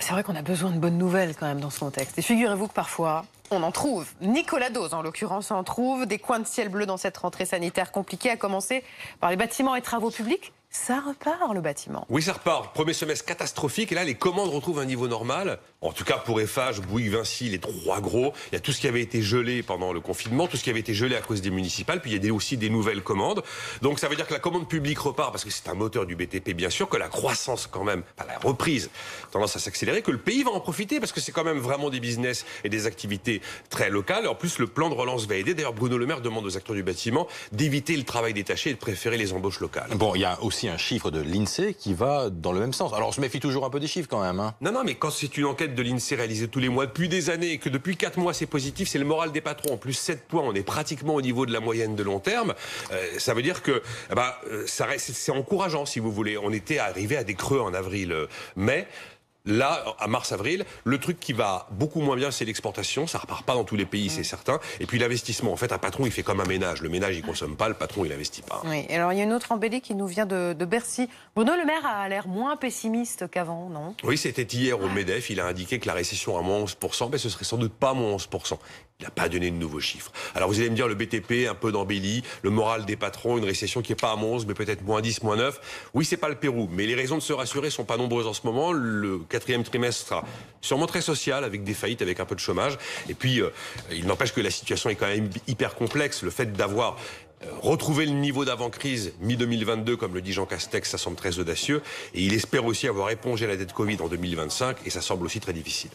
C'est vrai qu'on a besoin de bonnes nouvelles quand même dans ce contexte. Et figurez-vous que parfois, on en trouve. Nicolas Dose, en l'occurrence, en trouve. Des coins de ciel bleu dans cette rentrée sanitaire compliquée, à commencer par les bâtiments et travaux publics. Ça repart, le bâtiment. Oui, ça repart. Premier semestre catastrophique. Et là, les commandes retrouvent un niveau normal. En tout cas, pour Eiffage, Bouygues, Vinci, les trois gros. Il y a tout ce qui avait été gelé pendant le confinement, tout ce qui avait été gelé à cause des municipales. Puis il y a aussi des nouvelles commandes. Donc ça veut dire que la commande publique repart, parce que c'est un moteur du BTP, bien sûr, que la croissance, quand même, la reprise, tendance à s'accélérer, que le pays va en profiter, parce que c'est quand même vraiment des business et des activités très locales. En plus, le plan de relance va aider. D'ailleurs, Bruno Le Maire demande aux acteurs du bâtiment d'éviter le travail détaché et de préférer les embauches locales. Bon, il y a aussi un chiffre de l'INSEE qui va dans le même sens. Alors, on se méfie toujours un peu des chiffres quand même. Hein. Non, mais quand c'est une enquête de l'INSEE réalisée tous les mois, depuis des années, et que depuis 4 mois c'est positif, c'est le moral des patrons. En plus, 7 points, on est pratiquement au niveau de la moyenne de long terme. Ça veut dire que c'est encourageant, si vous voulez. On était arrivé à des creux en avril-mai. Là, à mars-avril, le truc qui va beaucoup moins bien, c'est l'exportation. Ça repart pas dans tous les pays, c'est certain. Et puis l'investissement. En fait, un patron, il fait comme un ménage. Le ménage, il consomme pas. Le patron, il investit pas. Oui. Et alors, il y a une autre embellie qui nous vient de Bercy. Bruno Le Maire a l'air moins pessimiste qu'avant, non? Oui, c'était hier au MEDEF. Il a indiqué que la récession à moins 11%, mais ce serait sans doute pas moins 11%. Il n'a pas donné de nouveaux chiffres. Alors vous allez me dire, le BTP, un peu d'embellie, le moral des patrons, une récession qui n'est pas à moins 11, mais peut-être moins 10, moins 9. Oui, c'est pas le Pérou, mais les raisons de se rassurer sont pas nombreuses en ce moment. Le quatrième trimestre sera sûrement très social, avec des faillites, avec un peu de chômage. Et puis, il n'empêche que la situation est quand même hyper complexe. Le fait d'avoir retrouvé le niveau d'avant-crise mi-2022, comme le dit Jean Castex, ça semble très audacieux. Et il espère aussi avoir épongé la dette Covid en 2025, et ça semble aussi très difficile.